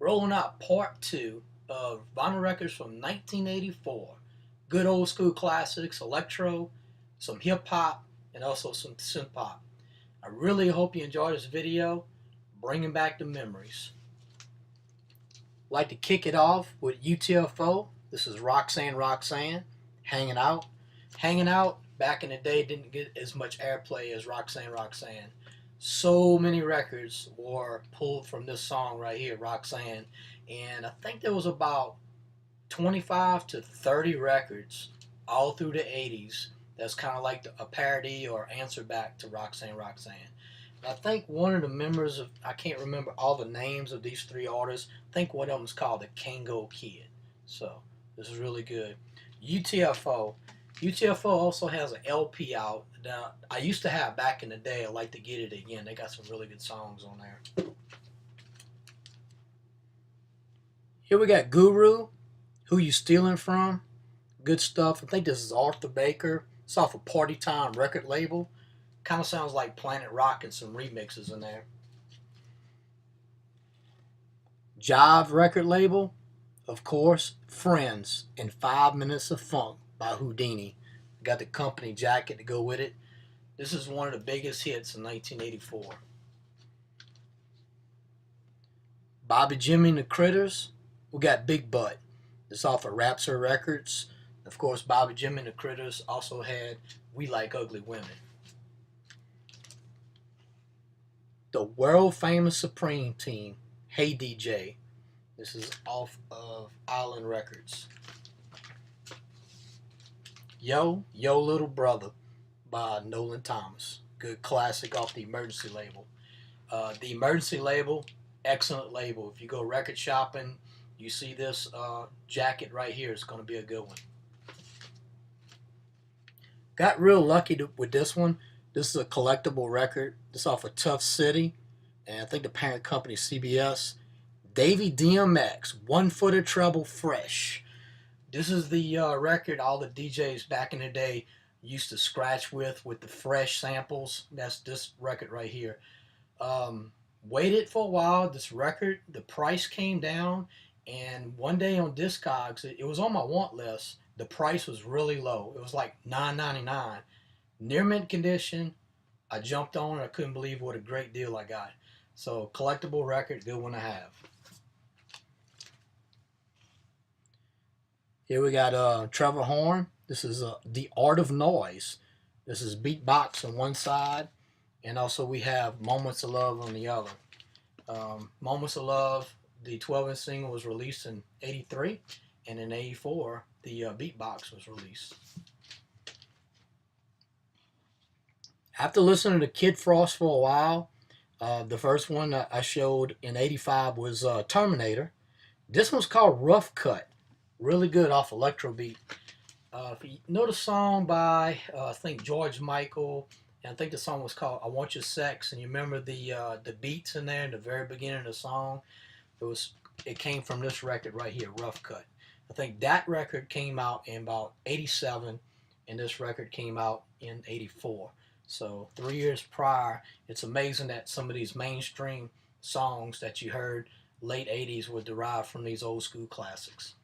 Rolling out part two of vinyl records from 1984. Good old school classics, electro, some hip hop, and also some synth pop. I really hope you enjoy this video, bringing back the memories. I'd like to kick it off with UTFO. This is Roxanne Roxanne, Hanging Out. Hanging Out back in the day didn't get as much airplay as Roxanne Roxanne. So many records were pulled from this song right here, Roxanne. And I think there was about 25 to 30 records all through the 80s that's kind of like a parody or answer back to Roxanne Roxanne. And I think one of the members of, I can't remember all the names of these three artists, I think one of them is called the Kango Kid. So this is really good. UTFO. UTFO also has an LP out. Now, I used to have back in the day. I'd like to get it again. They got some really good songs on there. Here we got Guru, Who You Stealing From. Good stuff. I think this is Arthur Baker. It's off a Party Time record label. Kind of sounds like Planet Rock and some remixes in there. Jive record label, of course, Friends and 5 Minutes of Funk by Houdini. Got the company jacket to go with it. This is one of the biggest hits in 1984. Bobby Jimmy and the Critters. We got Big Butt. This off of Rapture Records. Of course, Bobby Jimmy and the Critters also had We Like Ugly Women. The world famous Supreme Team, Hey DJ. This is off of Island Records. Yo, Yo Little Brother by Nolan Thomas. Good classic off the Emergency label. The Emergency label, excellent label. If you go record shopping, you see this jacket right here. It's going to be a good one. Got real lucky with this one. This is a collectible record. This is off of Tough City. And I think the parent company CBS. Davey DMX, One Foot of Trouble Fresh. This is the record all the DJs back in the day used to scratch with the fresh samples. That's this record right here. Waited for a while. This record, the price came down, and one day on Discogs, it was on my want list. The price was really low. It was like $9.99. Near mint condition. I jumped on it. I couldn't believe what a great deal I got. So collectible record, good one to have. Here we got Trevor Horn. This is The Art of Noise. This is beatbox on one side, and also we have Moments of Love on the other. Moments of Love, the 12-inch single was released in '83, and in '84 the beatbox was released. After listening to Kid Frost for a while, the first one that I showed in '85 was Terminator. This one's called Rough Cut. Really good off Electro beat. If you know the song by, I think George Michael, and I think the song was called "I Want Your Sex," and you remember the beats in there in the very beginning of the song. It came from this record right here, Rough Cut. I think that record came out in about '87, and this record came out in '84. So 3 years prior. It's amazing that some of these mainstream songs that you heard late '80s were derived from these old school classics.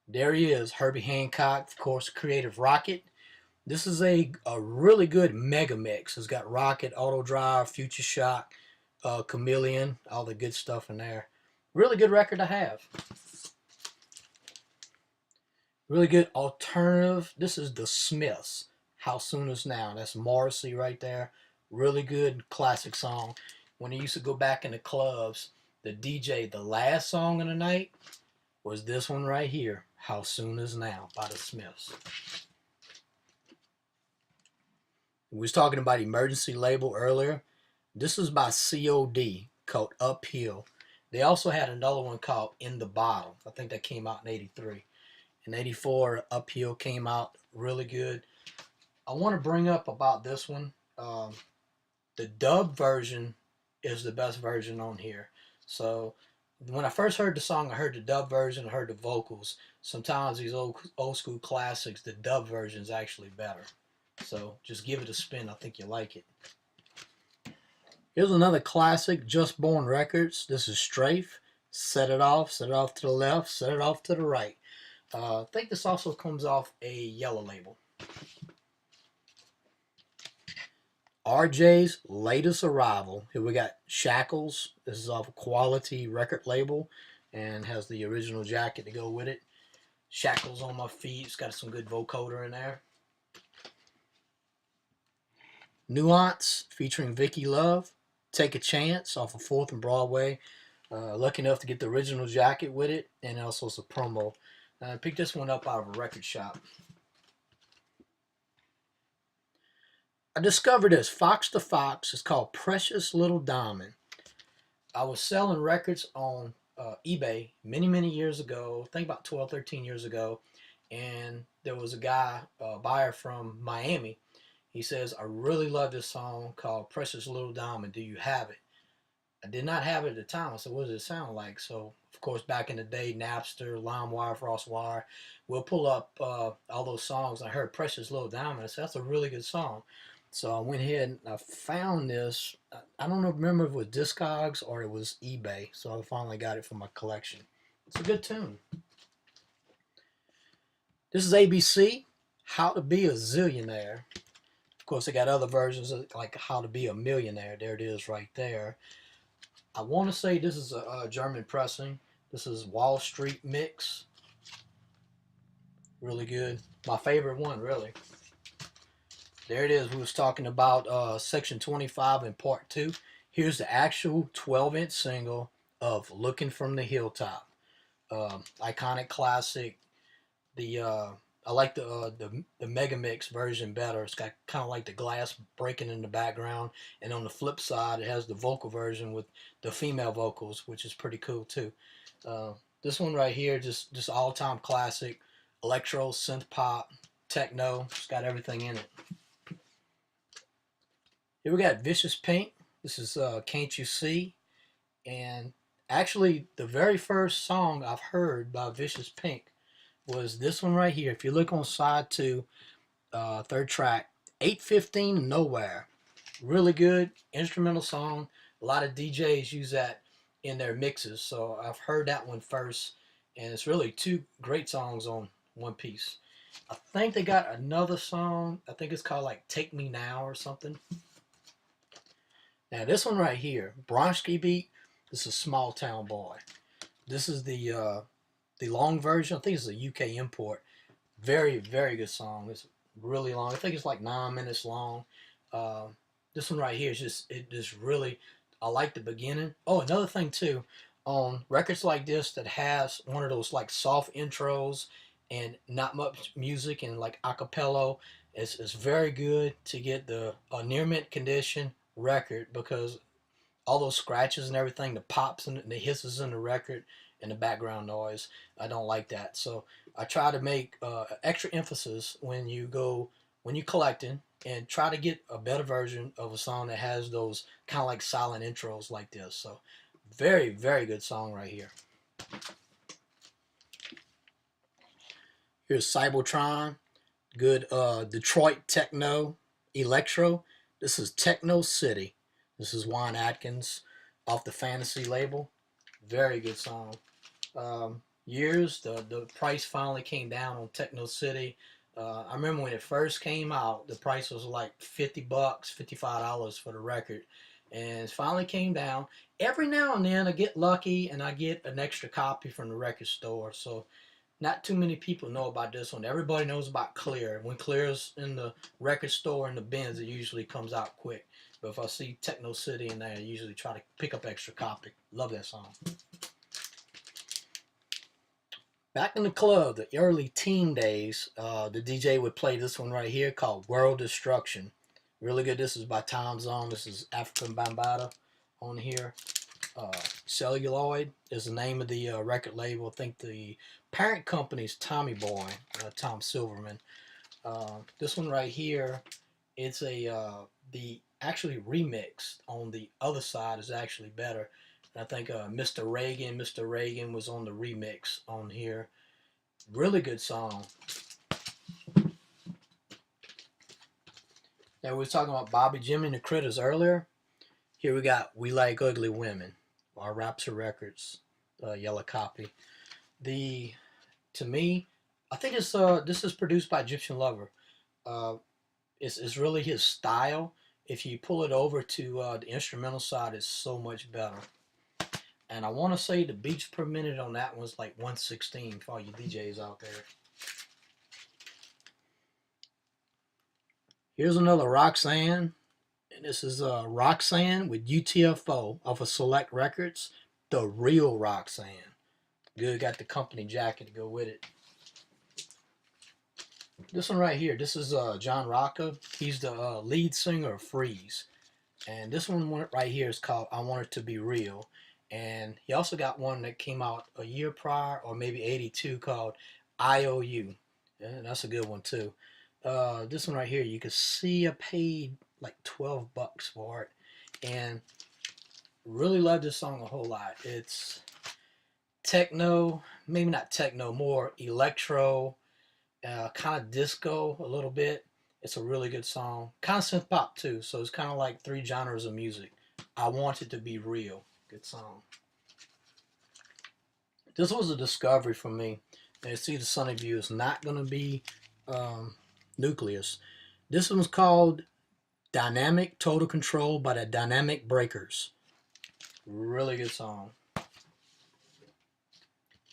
There he is, Herbie Hancock, of course, Creative Rocket. This is a really good mega mix. It's got Rocket, Auto Drive, Future Shock, Chameleon, all the good stuff in there. Really good record to have. Really good alternative. This is The Smiths, How Soon Is Now. That's Morrissey right there. Really good classic song. When he used to go back in the clubs, the DJ, the last song of the night was this one right here, How Soon Is Now by the Smiths. We was talking about Emergency label earlier. This is by COD called Uphill. They also had another one called In the Bottle. I think that came out in '83. In '84, Uphill came out really good. I want to bring up about this one. The dub version is the best version on here. So when I first heard the song, I heard the dub version, I heard the vocals. Sometimes these old school classics, the dub version is actually better. So just give it a spin. I think you like it. Here's another classic, Just Born Records. This is Strafe. Set it off to the left, set it off to the right. I think this also comes off a yellow label. RJ's latest arrival. Here we got Shackles. This is off a Quality record label and has the original jacket to go with it. Shackles on my feet. It's got some good vocoder in there. Nuance featuring Vicky Love. Take a Chance off of 4th and Broadway. Lucky enough to get the original jacket with it, and also it's a promo. I picked this one up out of a record shop. I discovered this Fox to Fox. It's called Precious Little Diamond. I was selling records on eBay many years ago, I think about 12, 13 years ago, and there was a guy, a buyer from Miami. He says, I really love this song called Precious Little Diamond. Do you have it? I did not have it at the time. I said, what does it sound like? So, of course, back in the day, Napster, LimeWire, FrostWire, we'll pull up all those songs. I heard Precious Little Diamond. I said, that's a really good song. So I went ahead and I found this. I don't remember if it was Discogs or it was eBay. So I finally got it for my collection. It's a good tune. This is ABC, How to Be a Zillionaire. Of course, they got other versions of like How to Be a Millionaire. There it is right there. I want to say this is a German pressing. This is Wall Street Mix. Really good. My favorite one, really. There it is. We was talking about section 25 in part 2. Here's the actual 12-inch single of Looking from the Hilltop. Iconic classic. I like the Mega Mix version better. It's got kind of like the glass breaking in the background, and on the flip side, it has the vocal version with the female vocals, which is pretty cool too. This one right here, just all-time classic. Electro, Synthpop, techno. It's got everything in it. Here we got Vicious Pink. This is Can't You See? And actually, the very first song I've heard by Vicious Pink was this one right here. If you look on side 2, third track, 8:15 Nowhere. Really good instrumental song. A lot of DJs use that in their mixes, so I've heard that one first, and it's really 2 great songs on one piece. I think they got another song. I think it's called like Take Me Now or something. Now this one right here, Bronski beat. This is Small Town Boy. This is the long version. I think it's a UK import. Very good song. It's really long. I think it's like 9 minutes long. This one right here is just really. I like the beginning. Oh, another thing too, on records like this that has one of those like soft intros and not much music and like acapella, it's very good to get the near mint condition record, because all those scratches and everything, the pops and the hisses in the record and the background noise, I don't like that. So I try to make extra emphasis when you're collecting, and try to get a better version of a song that has those kind of like silent intros like this. So very good song right here. Here's Cybertron, good Detroit techno, Electro. This is Techno City. This is Juan Atkins off the Fantasy label. Very good song. The price finally came down on Techno City. I remember when it first came out, the price was like $50, $55 for the record. And it finally came down. Every now and then I get lucky and I get an extra copy from the record store. So not too many people know about this one. Everybody knows about Clear. When Clear's in the record store in the bins, it usually comes out quick. But if I see Techno City in there, I usually try to pick up extra copy. Love that song. Back in the club, the early teen days, the DJ would play this one right here called World Destruction. Really good. This is by Time Zone. This is African Bambaataa on here. Celluloid is the name of the record label. I think the parent company is Tommy Boy, Tom Silverman. This one right here, it's the actually remix on the other side is actually better. I think Mr. Reagan was on the remix on here. Really good song. Now we were talking about Bobby Jimmy and the Critters earlier. Here we got We Like Ugly Women, our Rapture Records, yellow copy. The To me, I think this is produced by Egyptian Lover. Uh, it's really his style. If you pull it over to the instrumental side, it's so much better. And I want to say the beats per minute on that was like 116 for all you DJs out there. Here's another Roxanne. And this is Roxanne with UTFO off of Select Records. The real Roxanne. Good, got the company jacket to go with it. This one right here, this is John Rocca. He's the lead singer of Freeze. And this one right here is called I Want It to Be Real. And he also got one that came out a year prior, or maybe 82, called IOU. And that's a good one too. This one right here, you can see I paid like 12 bucks for it. And really love this song a whole lot. It's techno, maybe not techno, more electro, kind of disco a little bit. It's a really good song. Kind of synth pop too, so it's kind of like three genres of music. I Want It to Be Real. Good song. This was a discovery for me. And See the Sun of You is not going to be Nucleus. This one's called Dynamic Total Control by the Dynamic Breakers. Really good song.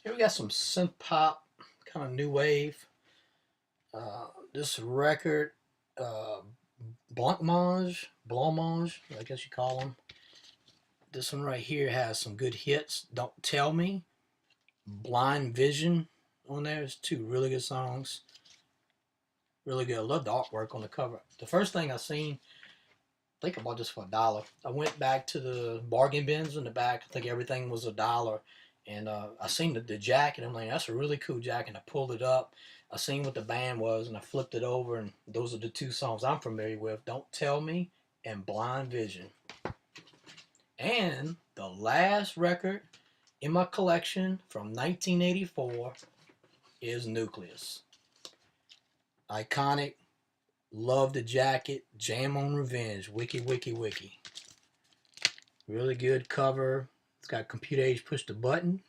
Here we got some synth pop, kind of new wave. This record, Blancmange, I guess you call them. This one right here has some good hits. Don't Tell Me, Blind Vision on there. There's two really good songs. Really good. I love the artwork on the cover. The first thing I seen, I think I bought this for $1. I went back to the bargain bins in the back. I think everything was $1. And I seen the jacket. I'm like, that's a really cool jacket. I pulled it up. I seen what the band was, and I flipped it over, and those are the two songs I'm familiar with, Don't Tell Me and Blind Vision. And the last record in my collection from 1984 is Nucleus. Iconic, love the jacket, Jam on Revenge, wiki, wiki, wiki. Really good cover. It's got computer age push the button.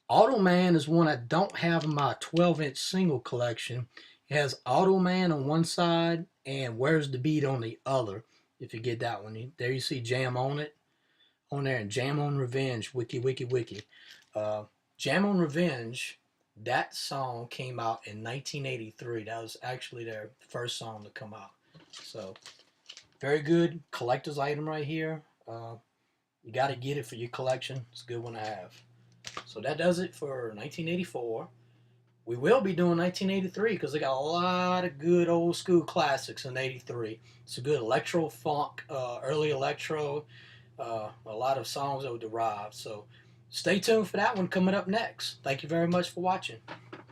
Automan is one I don't have in my 12-inch single collection. It has Automan on one side and Where's the Beat on the other. If you get that one, there you see Jam on it, on there, and Jam on Revenge, wiki, wiki, wiki. Jam on Revenge, that song came out in 1983. That was actually their first song to come out. So, very good collector's item right here. You got to get it for your collection. It's a good one to have. So that does it for 1984. We will be doing 1983 because they got a lot of good old school classics in 83. It's a good electro funk, early electro, a lot of songs that were derived. So stay tuned for that one coming up next. Thank you very much for watching.